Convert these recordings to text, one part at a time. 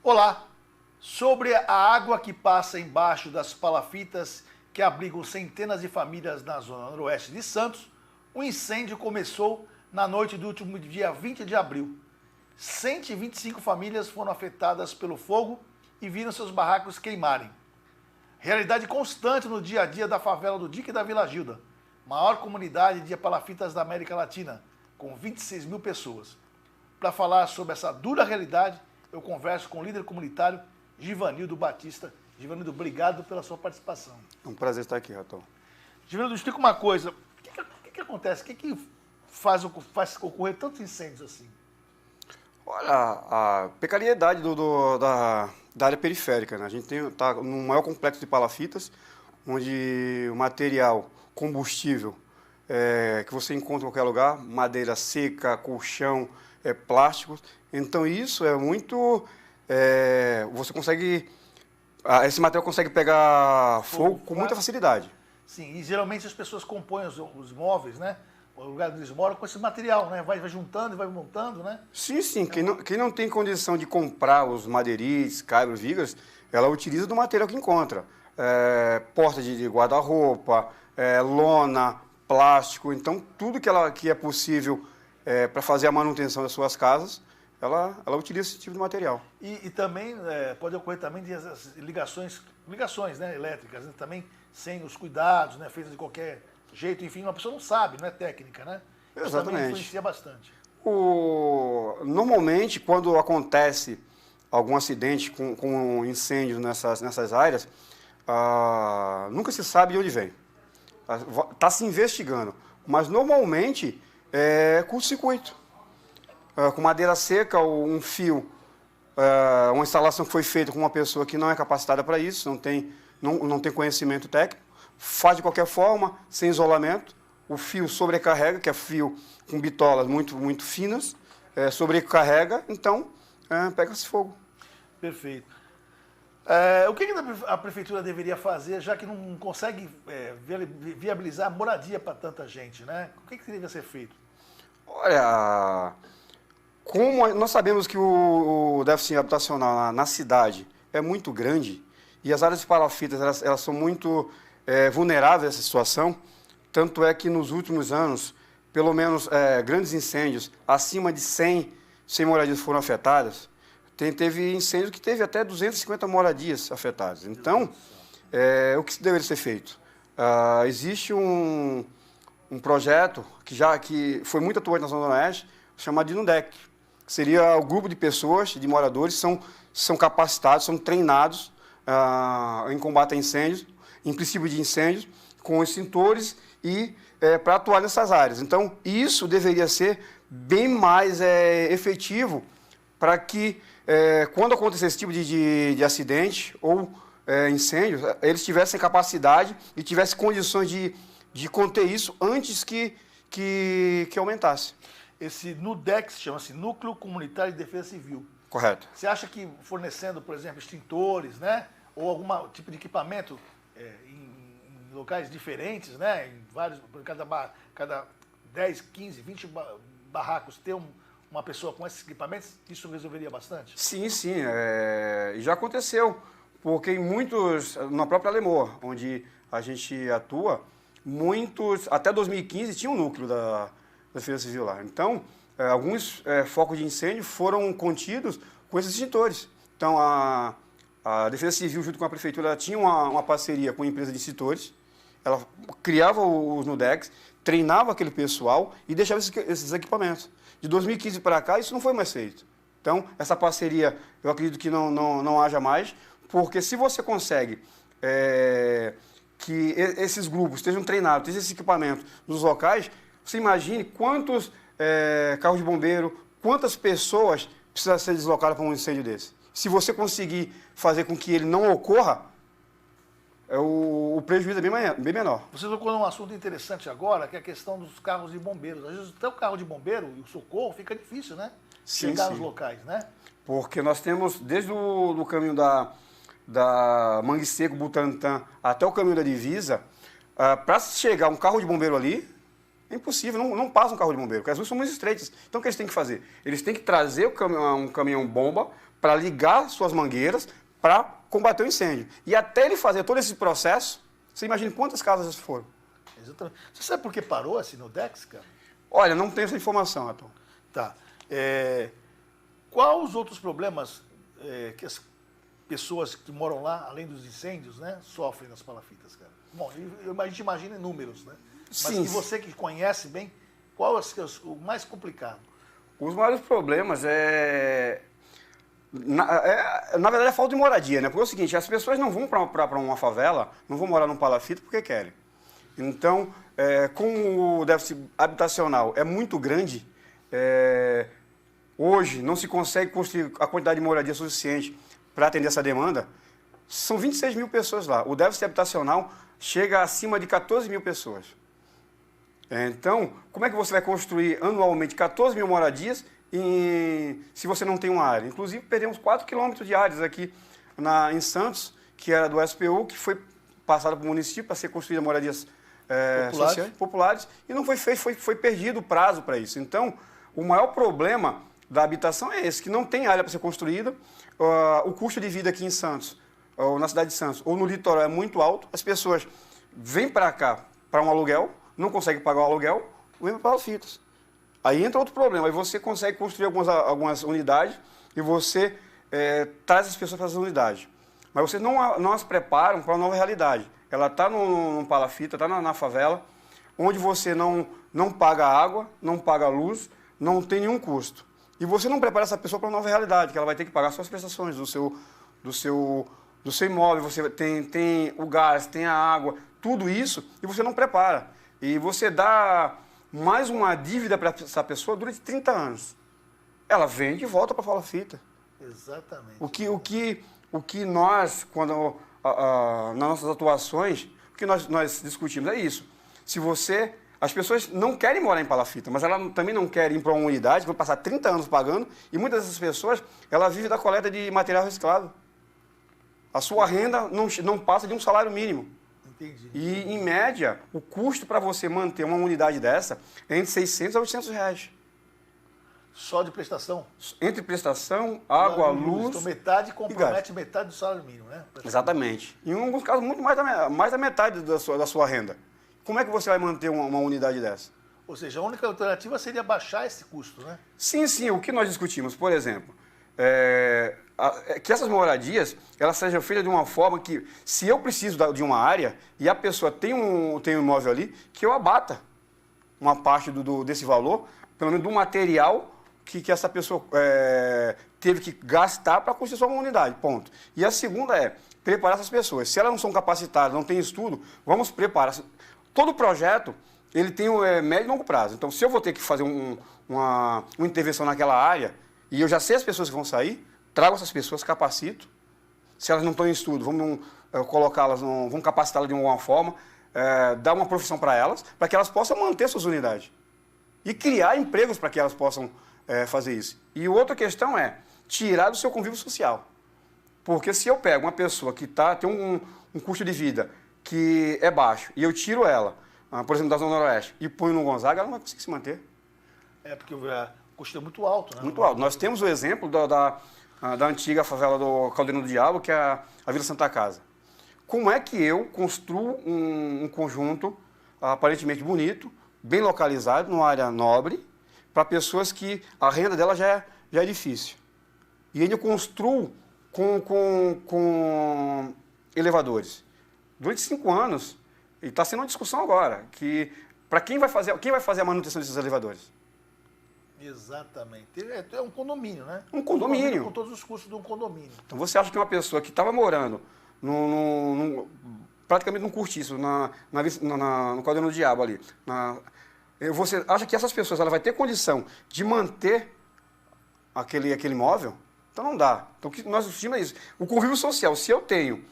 Olá! Sobre a água que passa embaixo das palafitas que abrigam centenas de famílias na zona noroeste de Santos, o incêndio começou na noite do último dia 20 de abril. 125 famílias foram afetadas pelo fogo e viram seus barracos queimarem. Realidade constante no dia a dia da favela do Dique da Vila Gilda, maior comunidade de palafitas da América Latina, com 26 mil pessoas. Para falar sobre essa dura realidade, eu converso com o líder comunitário Givanildo Batista. Givanildo, obrigado pela sua participação. É um prazer estar aqui, Ratão. Givanildo, explica uma coisa. O que acontece? O que faz ocorrer tantos incêndios assim? Olha, a precariedade da área periférica, né? A gente está no maior complexo de palafitas, onde o material combustível que você encontra em qualquer lugar, madeira seca, colchão, plásticos. Então isso é muito... você consegue... esse material consegue pegar fogo com muita facilidade. Sim, e geralmente as pessoas compõem os móveis, né? O lugar onde eles moram com esse material, né? Vai juntando e vai montando, né? Sim, sim. Quem não tem condição de comprar os madeirites, caibros, vigas, ela utiliza do material que encontra. Porta de guarda-roupa, lona, plástico. Então, tudo que é possível para fazer a manutenção das suas casas, ela utiliza esse tipo de material. E também pode ocorrer também de ligações, né, elétricas, né? Também sem os cuidados, né? Feitas de qualquer jeito, enfim, uma pessoa não sabe, não é técnica, né? Isso Exatamente. também influencia bastante. Normalmente, quando acontece algum acidente com incêndio nessas áreas, nunca se sabe de onde vem. Está se investigando, mas normalmente é curto-circuito. Com madeira seca ou um fio, uma instalação que foi feita com uma pessoa que não é capacitada para isso, não tem conhecimento técnico, faz de qualquer forma, sem isolamento, o fio sobrecarrega, que é fio com bitolas muito, muito finas, sobrecarrega, então pega-se fogo. Perfeito. O que a prefeitura deveria fazer, já que não consegue viabilizar moradia para tanta gente, né? O que deveria ser feito? Olha, como nós sabemos que o déficit habitacional na cidade é muito grande e as áreas de palafitas elas são muito vulneráveis a essa situação, tanto é que nos últimos anos, pelo menos grandes incêndios, acima de 100 moradias foram afetadas. Teve incêndio que teve até 250 moradias afetadas. Então, o que deveria ser feito? Existe um projeto que foi muito atuante na Zona Oeste, chamado de NUDEC, que seria o grupo de pessoas, de moradores, são capacitados, são treinados em combate a incêndios, em princípio de incêndios, com extintores e para atuar nessas áreas. Então, isso deveria ser bem mais efetivo para que, quando acontecer esse tipo de acidente ou incêndio, eles tivessem capacidade e tivessem condições de conter isso antes que aumentasse. Esse NUDEC chama-se Núcleo Comunitário de Defesa Civil. Correto. Você acha que fornecendo, por exemplo, extintores, né, ou algum tipo de equipamento em locais diferentes, né, em vários, cada 10, 15, 20 barracos ter uma pessoa com esses equipamentos, isso resolveria bastante? Sim, sim. Já aconteceu, porque na própria Lemoa, onde a gente atua, até 2015 tinha um núcleo da Defesa Civil lá. Então, alguns focos de incêndio foram contidos com esses extintores. Então, a Defesa Civil, junto com a Prefeitura, tinha uma parceria com a empresa de extintores. Ela criava os NUDECs, treinava aquele pessoal e deixava esses equipamentos. De 2015 para cá, isso não foi mais feito. Então, essa parceria, eu acredito que não haja mais, porque se você consegue que esses grupos estejam treinados, tenham esse equipamento nos locais, você imagine quantos carros de bombeiro, quantas pessoas precisam ser deslocadas para um incêndio desse. Se você conseguir fazer com que ele não ocorra, o prejuízo é bem menor. Você tocou num assunto interessante agora, que é a questão dos carros de bombeiros. Às vezes até o carro de bombeiro e o socorro fica difícil, né? Chegar nos locais, né? Porque nós temos, desde o caminho da Mangue Seco, Butantã, até o caminho da divisa, para chegar um carro de bombeiro ali, É impossível, não passa um carro de bombeiro, porque as ruas são muito estreitas. Então o que eles têm que fazer? Eles têm que trazer um caminhão-bomba para ligar suas mangueiras para combater o incêndio. E até ele fazer todo esse processo, você imagina quantas casas foram? Exatamente. Você sabe por que parou assim no Dex, cara? Olha, não tenho essa informação, Atom. Tá. Quais os outros problemas que as pessoas que moram lá, além dos incêndios, né, sofrem nas palafitas, cara? Bom, a gente imagina números, né? Mas Sim. que você que conhece bem, qual é o mais complicado? Os maiores problemas na verdade, é a falta de moradia, né? Porque é o seguinte, as pessoas não vão para uma favela, não vão morar num palafita porque querem. Então, como o déficit habitacional é muito grande, hoje não se consegue construir a quantidade de moradia suficiente para atender essa demanda. São 26 mil pessoas lá. O déficit habitacional chega acima de 14 mil pessoas. Então, como é que você vai construir anualmente 14 mil moradias se você não tem uma área? Inclusive, perdemos 4 quilômetros de áreas aqui em Santos, que era do SPU, que foi passada para o município para ser construída moradias populares, e não foi feito, foi perdido o prazo para isso. Então, o maior problema da habitação é esse, que não tem área para ser construída, o custo de vida aqui em Santos, ou na cidade de Santos, ou no litoral é muito alto, as pessoas vêm para cá para um aluguel, não conseguem pagar o aluguel, vêm para os fitas. Aí entra outro problema, aí você consegue construir algumas unidades e você traz as pessoas para essas unidades. Mas vocês não as preparam para uma nova realidade. Ela está num palafita, está na favela, onde você não paga água, não paga luz, não tem nenhum custo. E você não prepara essa pessoa para uma nova realidade, que ela vai ter que pagar suas prestações do seu imóvel, você tem o gás, tem a água, tudo isso, e você não prepara. E você dá mais uma dívida para essa pessoa durante 30 anos. Ela vende e volta para a palafita. Exatamente. O que nós, nas nossas atuações, o que nós discutimos é isso. As pessoas não querem morar em palafita, mas elas também não querem ir para uma unidade, vão passar 30 anos pagando, e muitas dessas pessoas, ela vive da coleta de material reciclado. A sua renda não passa de um salário mínimo. Entendi. E, em média, o custo para você manter uma unidade dessa é entre 600 a 800 reais. Só de prestação? Entre prestação, água, luz. Então metade compromete metade do salário mínimo, né? Exatamente. Em alguns casos, muito mais da metade da sua renda. Como é que você vai manter uma unidade dessa? Ou seja, a única alternativa seria baixar esse custo, né? Sim. O que nós discutimos, por exemplo, que essas moradias elas sejam feitas de uma forma que, se eu preciso de uma área e a pessoa tem um imóvel ali, que eu abata uma parte desse valor, pelo menos do material que essa pessoa teve que gastar para construir sua unidade, ponto. E a segunda é preparar essas pessoas. Se elas não são capacitadas, não têm estudo, vamos preparar. Todo projeto, ele tem médio e longo prazo. Então, se eu vou ter que fazer uma intervenção naquela área, e eu já sei as pessoas que vão sair, trago essas pessoas, capacito. Se elas não estão em estudo, vamos colocá-las, vamos capacitá-las de alguma forma, dar uma profissão para elas, para que elas possam manter suas unidades. E criar empregos para que elas possam fazer isso. E outra questão é tirar do seu convívio social. Porque se eu pego uma pessoa que tem um custo de vida que é baixo, e eu tiro ela, por exemplo, da Zona Noroeste, e ponho no Gonzaga, ela não vai conseguir se manter. Porque o custo é muito alto, né? Muito alto. Nós temos o exemplo da antiga favela do Caldeirão do Diabo, que é a Vila Santa Casa. Como é que eu construo um conjunto aparentemente bonito, bem localizado, numa área nobre, para pessoas que a renda dela já é difícil? E ainda construo com elevadores. Durante 5 anos, e está sendo uma discussão agora, que para quem vai fazer a manutenção desses elevadores? Exatamente. É um condomínio, né? Um condomínio. Com todos os custos de um condomínio. Então você acha que uma pessoa que estava morando praticamente num cortiço, no Caldeirão do Diabo ali, você acha que essas pessoas ela vai ter condição de manter aquele imóvel? Então não dá. Então o que nós discutimos é isso. O convívio social, se eu tenho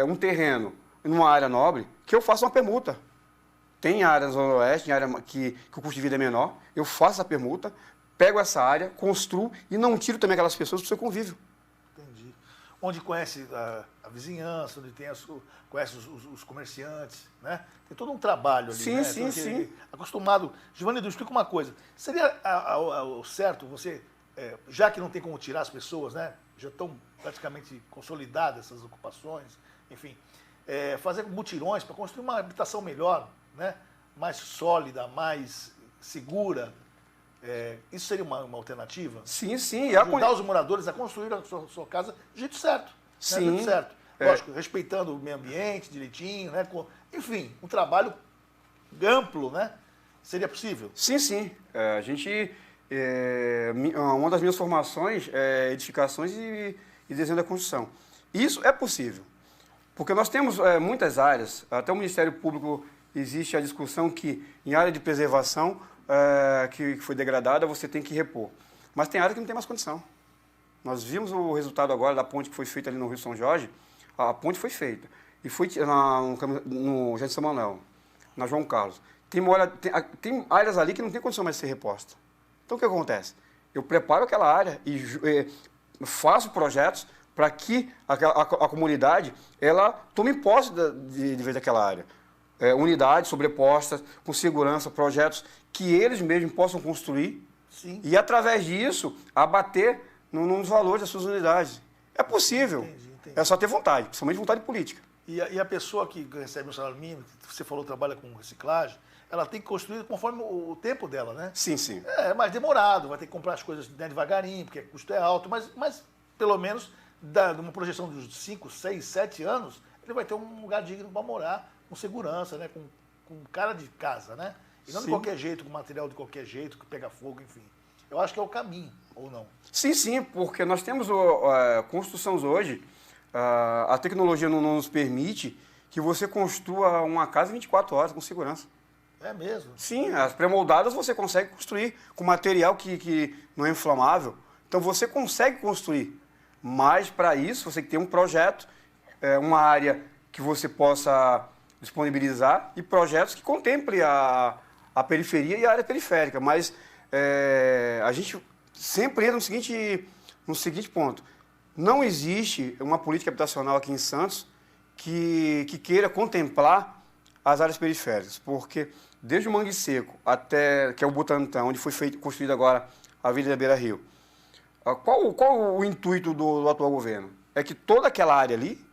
um terreno numa área nobre, que eu faça uma permuta. Tem áreas no Noroeste, área que o custo de vida é menor, eu faço a permuta, pego essa área, construo e não tiro também aquelas pessoas do seu convívio. Entendi. onde conhece a vizinhança, onde tem conhece os comerciantes, né? Tem todo um trabalho ali, sim, né? sim. Acostumado. Givanildo, explica uma coisa. Seria o certo você, já que não tem como tirar as pessoas, né? Já estão praticamente consolidadas essas ocupações, enfim, fazer mutirões para construir uma habitação melhor, né? Mais sólida, mais segura. Isso seria uma alternativa? Sim, sim. Ajudar os moradores a construir a sua casa do jeito certo. Sim. Né? Do jeito certo. Lógico, respeitando o meio ambiente direitinho, né? Enfim, um trabalho amplo, né? Seria possível? Sim, sim. Uma das minhas formações é edificações e desenho da construção. Isso é possível, porque nós temos muitas áreas, até o Ministério Público existe a discussão que em área de preservação que foi degradada, você tem que repor. Mas tem área que não tem mais condição. Nós vimos o resultado agora da ponte que foi feita ali no Rio São Jorge. A ponte foi feita. E foi no Jardim São Manuel, na João Carlos. Tem áreas ali que não tem condição mais de ser reposta. Então, o que acontece? Eu preparo aquela área e faço projetos para que a comunidade ela tome posse de vez daquela área. Unidades sobrepostas, com segurança, projetos que eles mesmos possam construir. Sim. E, através disso, abater nos valores das suas unidades. É possível. Entendi. É só ter vontade, principalmente vontade política. E a pessoa que recebe um salário mínimo, que você falou trabalha com reciclagem, ela tem que construir conforme o tempo dela, né? Sim, sim. É mais demorado, vai ter que comprar as coisas devagarinho, porque o custo é alto, mas pelo menos, numa projeção de 5, 6, 7 anos, ele vai ter um lugar digno para morar, com segurança, né? Com cara de casa, né? E não de qualquer jeito, com material de qualquer jeito, que pega fogo, enfim. Eu acho que é o caminho, ou não? Sim, sim, porque nós temos construções hoje, a tecnologia não nos permite que você construa uma casa 24 horas com segurança. É mesmo? Sim, as pré-moldadas você consegue construir com material que não é inflamável. Então você consegue construir, mas para isso você tem que ter um projeto, uma área que você possa disponibilizar e projetos que contemplem a periferia e a área periférica. Mas a gente sempre entra no seguinte ponto. Não existe uma política habitacional aqui em Santos que queira contemplar as áreas periféricas, porque desde o Mangue Seco até, que é o Butantã, onde foi construída agora a Avenida Beira Rio, qual o intuito do atual governo? É que toda aquela área ali,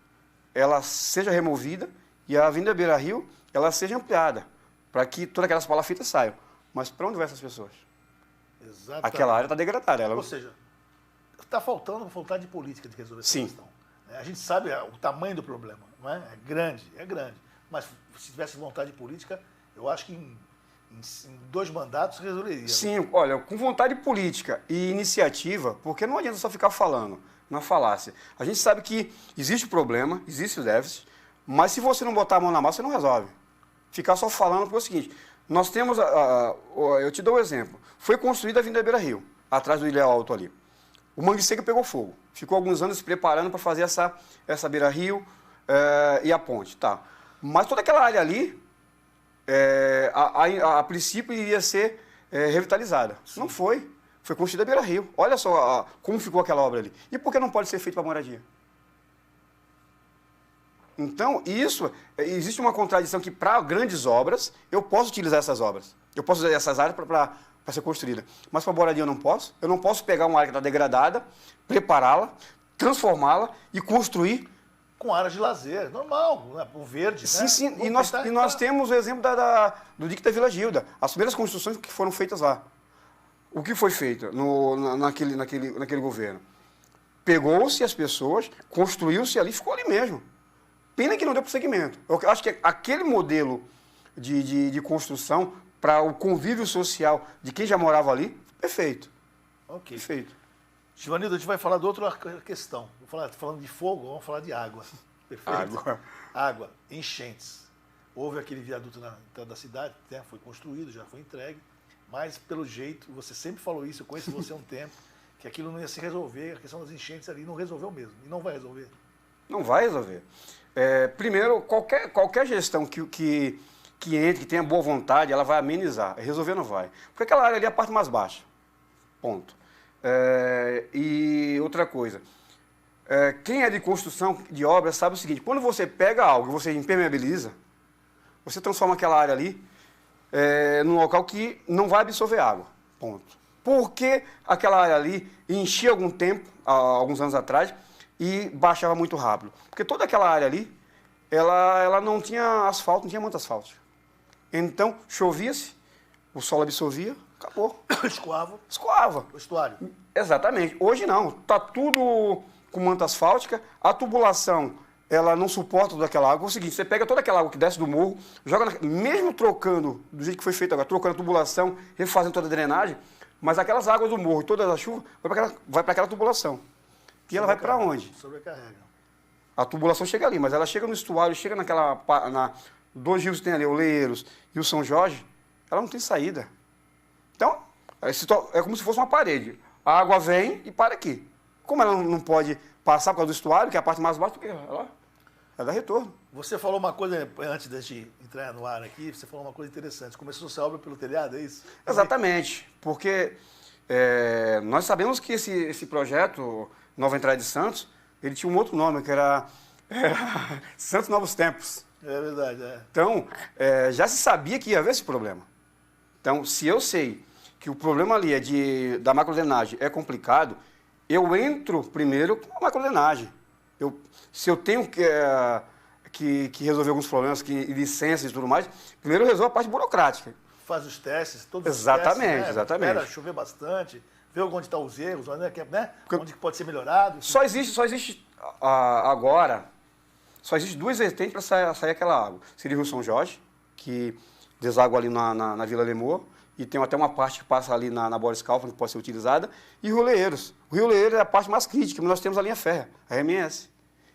ela seja removida e a Avenida Beira Rio, ela seja ampliada, para que todas aquelas palafitas saiam. Mas para onde vão essas pessoas? Exatamente. Aquela área está degradada. Ou seja, está faltando vontade política de resolver essa Sim. questão. A gente sabe o tamanho do problema, não é? É grande. Mas se tivesse vontade política, eu acho que em 2 mandatos resolveria. Sim, olha, com vontade política e iniciativa, porque não adianta só ficar falando na falácia. A gente sabe que existe o problema, existe o déficit, mas se você não botar a mão na massa, você não resolve. Ficar só falando, porque é o seguinte, nós temos, eu te dou um exemplo, foi construída a Avenida Beira Rio, atrás do Ilha Alto ali. O Mangue Seco pegou fogo, ficou alguns anos se preparando para fazer essa Beira Rio e a ponte, tá. Mas toda aquela área ali, a princípio iria ser revitalizada. Sim. Não foi. Foi construída a Beira Rio. Olha só como ficou aquela obra ali. E por que não pode ser feito para moradia? Então, existe uma contradição que para grandes obras, eu posso utilizar essas obras. Eu posso usar essas áreas para ser construída. Mas para moradia eu não posso. Eu não posso pegar uma área que está degradada, prepará-la, transformá-la e construir com áreas de lazer, normal, né? O verde, sim, né? Sim, e nós temos o exemplo do dique da Vila Gilda, as primeiras construções que foram feitas lá. O que foi feito naquele governo? Pegou-se as pessoas, construiu-se ali, ficou ali mesmo. Pena que não deu prosseguimento. Eu acho que aquele modelo de construção para o convívio social de quem já morava ali, perfeito. Ok. Perfeito. Givanildo, a gente vai falar de outra questão. Falando de fogo, vamos falar de água. Perfeito? Água, enchentes. Houve aquele viaduto na entrada da cidade, né? Foi construído, já foi entregue, mas pelo jeito, você sempre falou isso, eu conheço você há um tempo, que aquilo não ia se resolver, a questão das enchentes ali não resolveu mesmo, e não vai resolver. Não vai resolver. Primeiro, qualquer gestão que entre, que tenha boa vontade, ela vai amenizar. Resolver não vai. Porque aquela área ali é a parte mais baixa. Ponto. E outra coisa, quem é de construção, de obra, sabe o seguinte, quando você pega algo e você impermeabiliza, você transforma aquela área ali num local que não vai absorver água, ponto. Porque aquela área ali enchia algum tempo, há alguns anos atrás, e baixava muito rápido. Porque toda aquela área ali, ela não tinha asfalto, não tinha muito asfalto. Então, chovia-se, o solo absorvia, acabou. Escoava. Escoava. O estuário. Exatamente. Hoje não. Está tudo com manta asfáltica, a tubulação, ela não suporta toda aquela água. É o seguinte, você pega toda aquela água que desce do morro, joga mesmo trocando, do jeito que foi feito agora, trocando a tubulação, refazendo toda a drenagem, mas aquelas águas do morro e toda a chuva vai para aquela tubulação. E ela vai para onde? Sobrecarrega. A tubulação chega ali, mas ela chega no estuário, chega dois rios que tem ali, o Oleiros e o São Jorge, ela não tem saída. Então, é como se fosse uma parede. A água vem e para aqui. Como ela não pode passar por causa do estuário, que é a parte mais baixa, porque ela dá retorno. Você falou uma coisa, antes de entrar no ar aqui, você falou uma coisa interessante. Começou essa obra pelo telhado, é isso? Exatamente, porque nós sabemos que esse projeto, Nova Entrada de Santos, ele tinha um outro nome, que era Santos Novos Tempos. É verdade, é. Então, já se sabia que ia haver esse problema. Então, se eu sei que o problema ali da macrodrenagem é complicado, eu entro primeiro com a macrodrenagem. Se eu tenho que resolver alguns problemas, licenças e tudo mais, primeiro eu resolvo a parte burocrática. Faz os testes, todos exatamente, os testes, né? Exatamente. Espera chover bastante, ver onde estão os erros, onde pode ser melhorado. Só existe agora, só existe duas vertentes para sair aquela água. Seria o Rio São Jorge, que deságua ali na Vila Lemoa, e tem até uma parte que passa ali na Boris Kaufmann, que pode ser utilizada, e o Rio Leeiros. O Rio Leeiros é a parte mais crítica, mas nós temos a linha férrea, a RMS.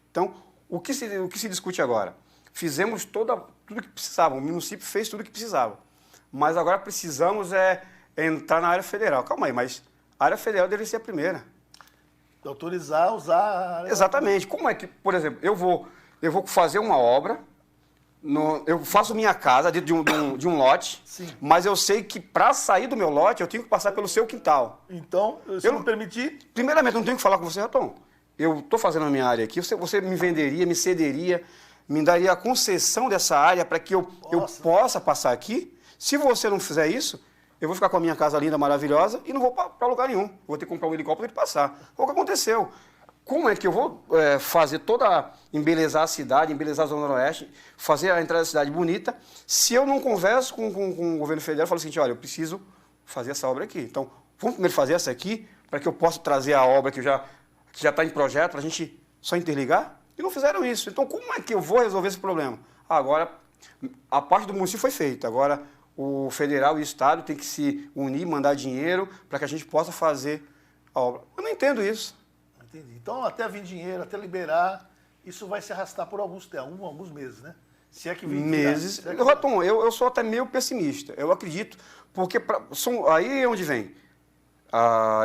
Então, o que se discute agora? Fizemos tudo que precisava, o município fez tudo o que precisava, mas agora precisamos entrar na área federal. Calma aí, mas a área federal deveria ser a primeira. Autorizar, usar a área... Exatamente. Como é que, por exemplo, eu vou fazer uma obra, eu faço minha casa dentro de um lote, sim, mas eu sei que para sair do meu lote eu tenho que passar pelo seu quintal. Então, se eu não permitir... Primeiramente, eu não tenho que falar com você, Raton. Eu estou fazendo a minha área aqui, você me venderia, me cederia, me daria a concessão dessa área para que eu possa passar aqui. Se você não fizer isso, eu vou ficar com a minha casa linda, maravilhosa, e não vou para lugar nenhum. Vou ter que comprar um helicóptero e passar. Foi o que aconteceu. Como é que eu vou fazer embelezar a cidade, embelezar a Zona Noroeste, fazer a entrada da cidade bonita, se eu não converso com o governo federal e falo assim, olha, eu preciso fazer essa obra aqui. Então, vamos primeiro fazer essa aqui, para que eu possa trazer a obra que já está em projeto, para a gente só interligar? E não fizeram isso. Então, como é que eu vou resolver esse problema? Agora, a parte do município foi feita. Agora, o federal e o estado têm que se unir, mandar dinheiro, para que a gente possa fazer a obra. Eu não entendo isso. Entendi. Então, até vir dinheiro, até liberar, isso vai se arrastar por alguns meses, né? Se é que vir meses. Raton, eu sou até meio pessimista. Eu acredito, porque aí é onde vem.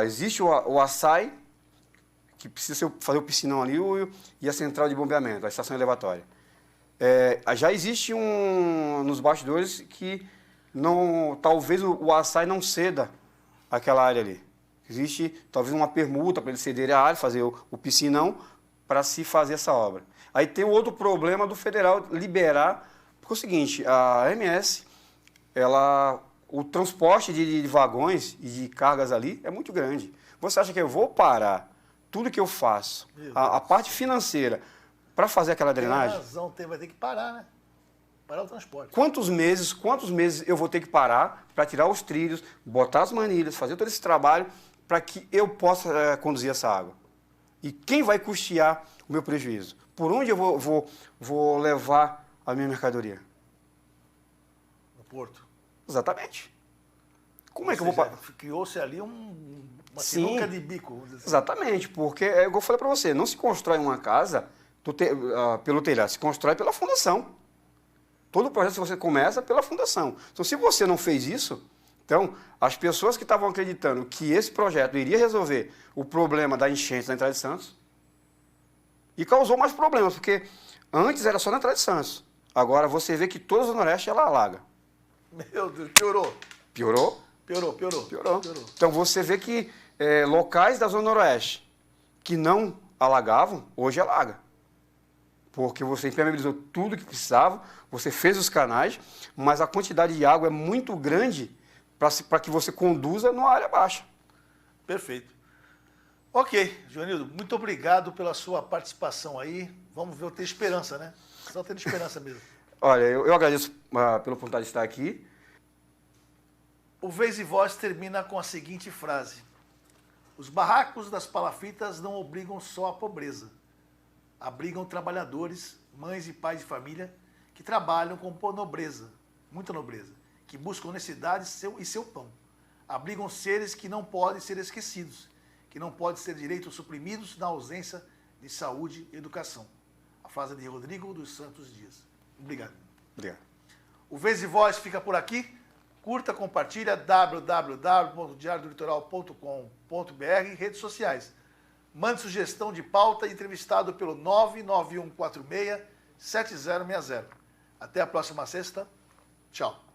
Existe o ASAI, que precisa fazer o piscinão ali, e a central de bombeamento, a estação elevatória. Já existe nos bastidores que talvez o ASAI não ceda aquela área ali. Existe talvez uma permuta para eles cederem a área, fazer o piscinão, para se fazer essa obra. Aí tem o outro problema do federal liberar, porque é o seguinte, a MS, o transporte de vagões e de cargas ali é muito grande. Você acha que eu vou parar tudo que eu faço, a parte financeira, para fazer aquela drenagem? Tem razão, vai ter que parar, né? Parar o transporte. Quantos meses eu vou ter que parar para tirar os trilhos, botar as manilhas, fazer todo esse trabalho para que eu possa conduzir essa água? E quem vai custear o meu prejuízo? Por onde eu vou levar a minha mercadoria? No porto. Exatamente. Como é que eu vou... Criou-se ali uma sinuca de bico. Vamos dizer assim. Exatamente, porque é igual eu falei para você, não se constrói uma casa pelo telhado, se constrói pela fundação. Todo o projeto você começa pela fundação. Então, se você não fez isso, então, as pessoas que estavam acreditando que esse projeto iria resolver o problema da enchente na Entrada de Santos, e causou mais problemas, porque antes era só na Entrada de Santos. Agora você vê que toda a Zona Oeste ela alaga. Meu Deus, piorou. Piorou? Piorou. Então você vê que locais da Zona Noroeste que não alagavam, hoje alaga. Porque você impermeabilizou tudo que precisava, você fez os canais, mas a quantidade de água é muito grande para que você conduza numa área baixa. Perfeito. Ok, Joanildo, muito obrigado pela sua participação aí. Vamos ver, eu tenho esperança, né? Só tendo esperança mesmo. Olha, eu agradeço pela oportunidade de estar aqui. O Vez e Voz termina com a seguinte frase: os barracos das palafitas não obrigam só a pobreza. Abrigam trabalhadores, mães e pais de família que trabalham com nobreza, muita nobreza, que buscam honestidade e seu pão. Abrigam seres que não podem ser esquecidos, que não podem ser direitos suprimidos na ausência de saúde e educação. A frase de Rodrigo dos Santos Dias. Obrigado. Obrigado. O Vez e Voz fica por aqui. Curta, compartilha, www.diariodolitoral.com.br, redes sociais. Mande sugestão de pauta, entrevistado pelo 99146-7060. Até a próxima sexta. Tchau.